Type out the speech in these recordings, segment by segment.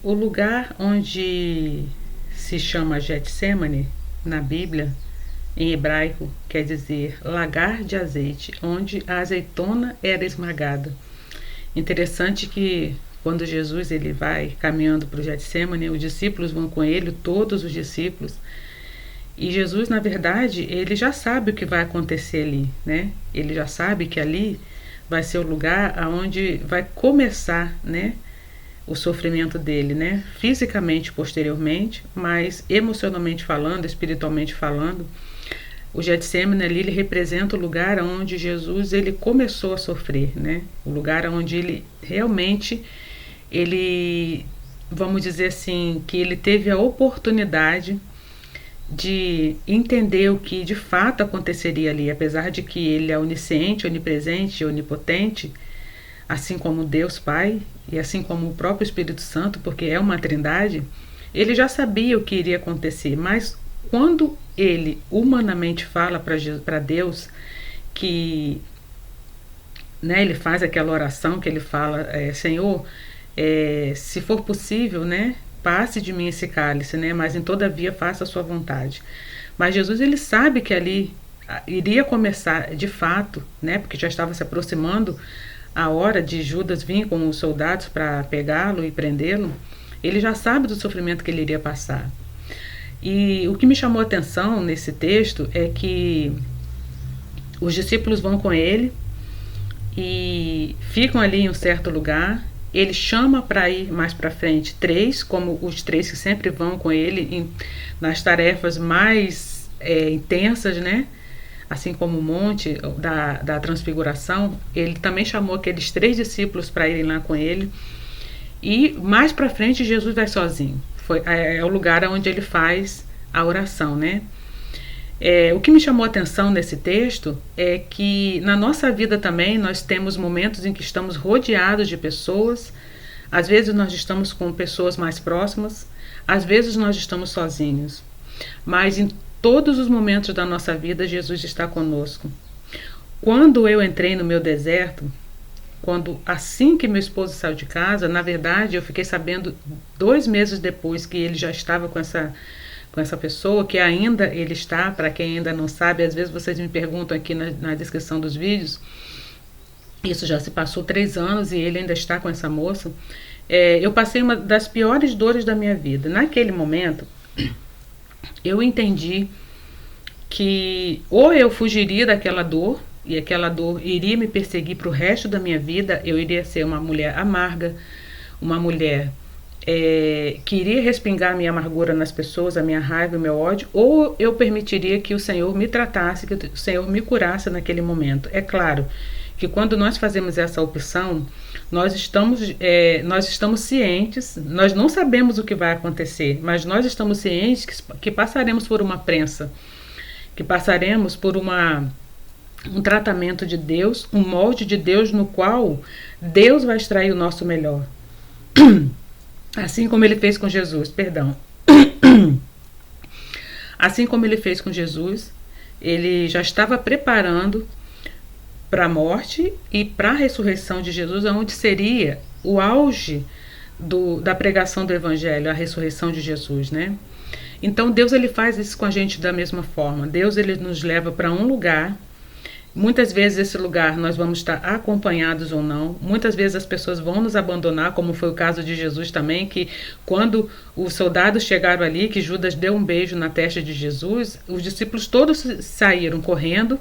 O lugar onde se chama Getsêmane na Bíblia, em hebraico, quer dizer lagar de azeite, onde a azeitona era esmagada. Interessante que quando Jesus ele vai caminhando para o Getsêmane, os discípulos vão com ele, todos os discípulos, e Jesus, na verdade, ele já sabe o que vai acontecer ali, né? Ele já sabe que ali vai ser o lugar aonde vai começar, né, o sofrimento dele, né? Fisicamente posteriormente, mas emocionalmente falando, espiritualmente falando, o Getsemane ali ele representa o lugar onde Jesus ele começou a sofrer, né? O lugar onde ele realmente ele, vamos dizer assim, que ele teve a oportunidade de entender o que de fato aconteceria ali, apesar de que ele é onisciente, onipresente e onipotente, assim como Deus Pai e assim como o próprio Espírito Santo, porque é uma trindade, ele já sabia o que iria acontecer, mas quando ele humanamente fala para Deus que, né, ele faz aquela oração que ele fala, Senhor, se for possível, né, passe de mim esse cálice, né, mas em todavia faça a sua vontade. Mas Jesus ele sabe que ali iria começar de fato, né, porque já estava se aproximando a hora de Judas vir com os soldados para pegá-lo e prendê-lo. Ele já sabe do sofrimento que ele iria passar. E o que me chamou a atenção nesse texto é que os discípulos vão com ele e ficam ali em um certo lugar. Ele chama para ir mais para frente três, como os três que sempre vão com ele nas tarefas mais intensas, né? Assim como o monte da transfiguração, ele também chamou aqueles três discípulos para irem lá com ele. E mais para frente Jesus vai sozinho. É o lugar onde ele faz a oração, né? O que me chamou a atenção nesse texto é que na nossa vida também nós temos momentos em que estamos rodeados de pessoas. Às vezes nós estamos com pessoas mais próximas, às vezes nós estamos sozinhos. Mas em todos os momentos da nossa vida Jesus está conosco. Quando eu entrei no meu deserto, assim que meu esposo saiu de casa, na verdade eu fiquei sabendo 2 meses depois que ele já estava com essa pessoa, que ainda ele está, para quem ainda não sabe, às vezes vocês me perguntam aqui na descrição dos vídeos, isso já se passou 3 anos e ele ainda está com essa moça. Eu passei uma das piores dores da minha vida. Naquele momento, eu entendi que ou eu fugiria daquela dor, e aquela dor iria me perseguir para o resto da minha vida, eu iria ser uma mulher amarga, uma mulher que iria respingar a minha amargura nas pessoas, a minha raiva, o meu ódio, ou eu permitiria que o Senhor me tratasse, que o Senhor me curasse naquele momento. É claro que quando nós fazemos essa opção, nós estamos cientes, nós não sabemos o que vai acontecer, mas nós estamos cientes que passaremos por uma prensa, que passaremos por um tratamento de Deus, um molde de Deus no qual Deus vai extrair o nosso melhor. Assim como ele fez com Jesus, perdão. Assim como ele fez com Jesus, ele já estava preparando para a morte e para a ressurreição de Jesus, onde seria o auge da pregação do Evangelho, a ressurreição de Jesus, né? Então Deus ele faz isso com a gente da mesma forma. Deus ele nos leva para um lugar. Muitas vezes esse lugar nós vamos estar acompanhados ou não. Muitas vezes as pessoas vão nos abandonar, como foi o caso de Jesus também, que quando os soldados chegaram ali, que Judas deu um beijo na testa de Jesus, os discípulos todos saíram correndo,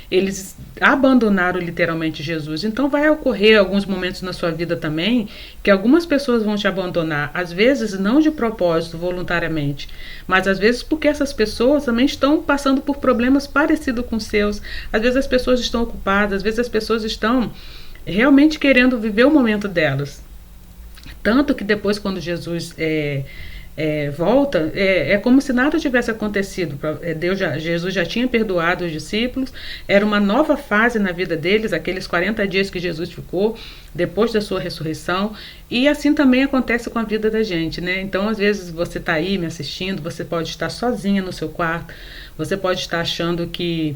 eles abandonaram literalmente Jesus. Então vai ocorrer alguns momentos na sua vida também que algumas pessoas vão te abandonar, às vezes não de propósito, voluntariamente, mas às vezes porque essas pessoas também estão passando por problemas parecidos com os seus. Às vezes as pessoas estão ocupadas, às vezes as pessoas estão realmente querendo viver o momento delas. Tanto que depois quando Jesus volta, é como se nada tivesse acontecido. Jesus já tinha perdoado os discípulos, era uma nova fase na vida deles, aqueles 40 dias que Jesus ficou depois da sua ressurreição, e assim também acontece com a vida da gente, né? Então às vezes você está aí me assistindo, você pode estar sozinha no seu quarto, você pode estar achando que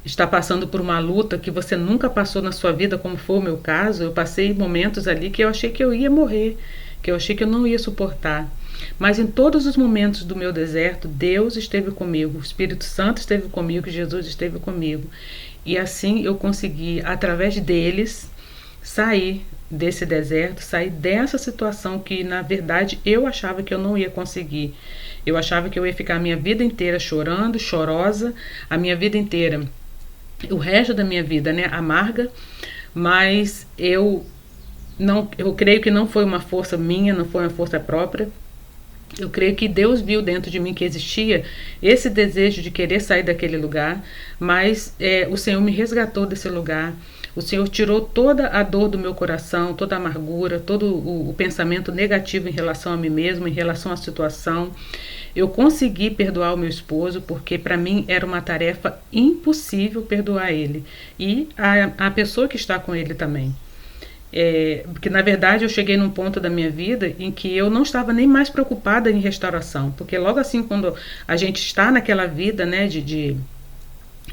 está passando por uma luta que você nunca passou na sua vida, como foi o meu caso. Eu passei momentos ali que eu achei que eu ia morrer, que eu achei que eu não ia suportar. Mas em todos os momentos do meu deserto, Deus esteve comigo, o Espírito Santo esteve comigo, Jesus esteve comigo. E assim eu consegui, através deles, sair desse deserto, sair dessa situação que, na verdade, eu achava que eu não ia conseguir. Eu achava que eu ia ficar a minha vida inteira chorando, chorosa, a minha vida inteira, o resto da minha vida, né, amarga, mas eu creio que não foi uma força minha, não foi uma força própria. Eu creio que Deus viu dentro de mim que existia esse desejo de querer sair daquele lugar, mas o Senhor me resgatou desse lugar. O Senhor tirou toda a dor do meu coração, toda a amargura, todo o pensamento negativo em relação a mim mesmo, em relação à situação. Eu consegui perdoar o meu esposo, porque para mim era uma tarefa impossível perdoar ele. E a pessoa que está com ele também. Porque na verdade eu cheguei num ponto da minha vida em que eu não estava nem mais preocupada em restauração, porque logo assim, quando a gente está naquela vida, né,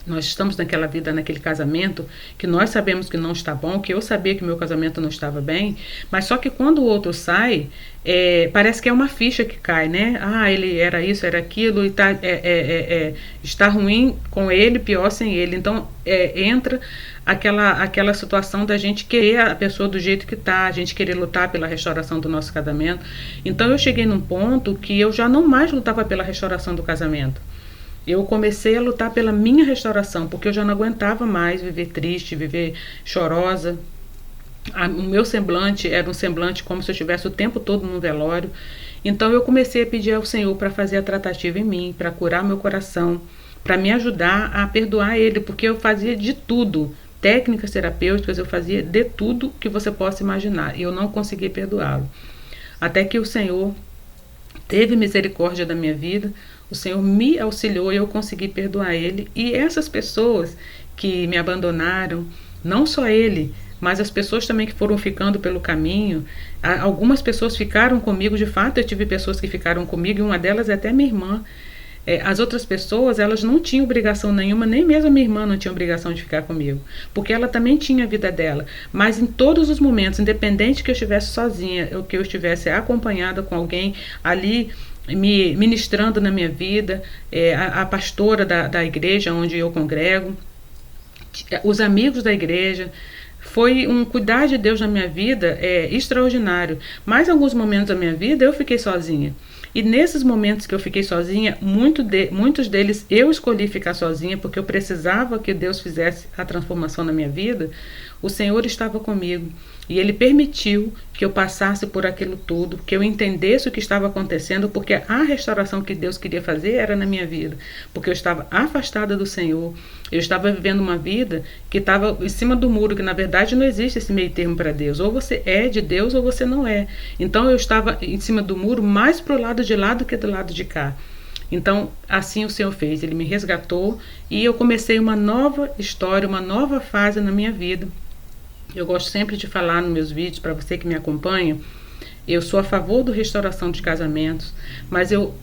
nós estamos naquela vida, naquele casamento, que nós sabemos que não está bom, que eu sabia que meu casamento não estava bem, mas só que quando o outro sai, parece que é uma ficha que cai, né? Ah, ele era isso, era aquilo, e está ruim com ele, pior sem ele. Então, entra aquela situação da gente querer a pessoa do jeito que está, a gente querer lutar pela restauração do nosso casamento. Então, eu cheguei num ponto que eu já não mais lutava pela restauração do casamento. Eu comecei a lutar pela minha restauração, porque eu já não aguentava mais viver triste, viver chorosa. O meu semblante era um semblante como se eu estivesse o tempo todo no velório. Então eu comecei a pedir ao Senhor para fazer a tratativa em mim, para curar meu coração, para me ajudar a perdoar ele, porque eu fazia de tudo. Técnicas terapêuticas, eu fazia de tudo que você possa imaginar. E eu não consegui perdoá-lo. Até que o Senhor teve misericórdia da minha vida, o Senhor me auxiliou e eu consegui perdoar ele. E essas pessoas que me abandonaram, não só ele, mas as pessoas também que foram ficando pelo caminho, algumas pessoas ficaram comigo, de fato eu tive pessoas que ficaram comigo, e uma delas é até minha irmã. As outras pessoas, elas não tinham obrigação nenhuma, nem mesmo a minha irmã não tinha obrigação de ficar comigo, porque ela também tinha a vida dela. Mas em todos os momentos, independente que eu estivesse sozinha ou que eu estivesse acompanhada com alguém ali me ministrando na minha vida, a pastora da igreja onde eu congrego, os amigos da igreja, foi um cuidar de Deus na minha vida extraordinário. Mas em alguns momentos da minha vida eu fiquei sozinha. E nesses momentos que eu fiquei sozinha, muitos deles eu escolhi ficar sozinha porque eu precisava que Deus fizesse a transformação na minha vida. O Senhor estava comigo e Ele permitiu que eu passasse por aquilo tudo, que eu entendesse o que estava acontecendo, porque a restauração que Deus queria fazer era na minha vida, porque eu estava afastada do Senhor, eu estava vivendo uma vida que estava em cima do muro, que na verdade não existe esse meio termo para Deus, ou você é de Deus ou você não é. Então eu estava em cima do muro mais pro lado de lá do que do lado de cá. Então assim o Senhor fez, Ele me resgatou e eu comecei uma nova história, uma nova fase na minha vida. Eu gosto sempre de falar nos meus vídeos, para você que me acompanha, eu sou a favor da restauração de casamentos, mas eu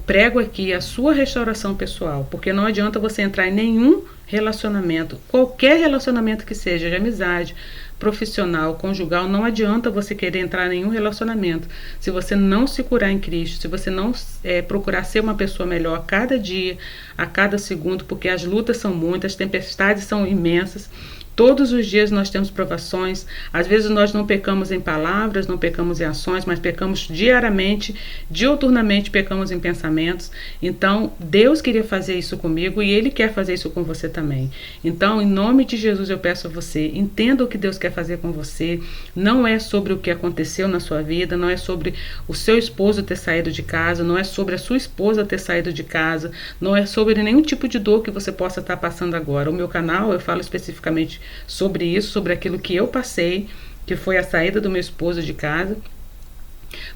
prego aqui a sua restauração pessoal, porque não adianta você entrar em nenhum relacionamento, qualquer relacionamento que seja, de amizade, profissional, conjugal, não adianta você querer entrar em nenhum relacionamento se você não se curar em Cristo, se você não procurar ser uma pessoa melhor a cada dia, a cada segundo, porque as lutas são muitas, as tempestades são imensas. Todos os dias nós temos provações, às vezes nós não pecamos em palavras, não pecamos em ações, mas pecamos diariamente, diuturnamente pecamos em pensamentos. Então, Deus queria fazer isso comigo e Ele quer fazer isso com você também. Então, em nome de Jesus, eu peço a você, entenda o que Deus quer fazer com você. Não é sobre o que aconteceu na sua vida, não é sobre o seu esposo ter saído de casa, não é sobre a sua esposa ter saído de casa, não é sobre nenhum tipo de dor que você possa estar passando agora. O meu canal, eu falo especificamente sobre isso, sobre aquilo que eu passei, que foi a saída do meu esposo de casa.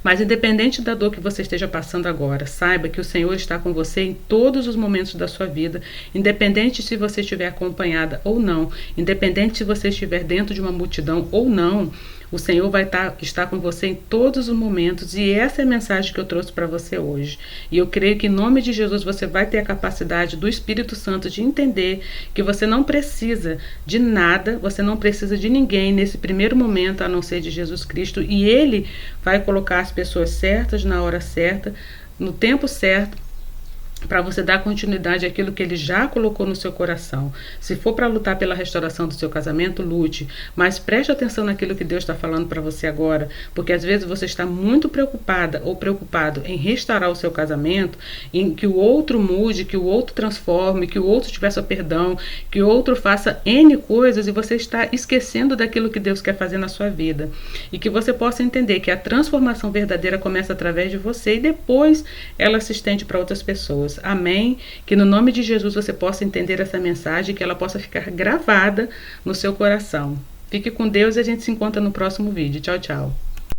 Mas independente da dor que você esteja passando agora, saiba que o Senhor está com você em todos os momentos da sua vida, independente se você estiver acompanhada ou não, independente se você estiver dentro de uma multidão ou não. O Senhor vai estar com você em todos os momentos, e essa é a mensagem que eu trouxe para você hoje. E eu creio que em nome de Jesus você vai ter a capacidade do Espírito Santo de entender que você não precisa de nada, você não precisa de ninguém nesse primeiro momento a não ser de Jesus Cristo, e Ele vai colocar as pessoas certas na hora certa, no tempo certo, para você dar continuidade àquilo que ele já colocou no seu coração. Se for para lutar pela restauração do seu casamento, lute, mas preste atenção naquilo que Deus está falando para você agora, porque às vezes você está muito preocupada ou preocupado em restaurar o seu casamento, em que o outro mude, que o outro transforme, que o outro te peça perdão, que o outro faça N coisas, e você está esquecendo daquilo que Deus quer fazer na sua vida. E que você possa entender que a transformação verdadeira começa através de você, e depois ela se estende para outras pessoas. Amém? Que no nome de Jesus você possa entender essa mensagem, que ela possa ficar gravada no seu coração. Fique com Deus e a gente se encontra no próximo vídeo. Tchau, tchau.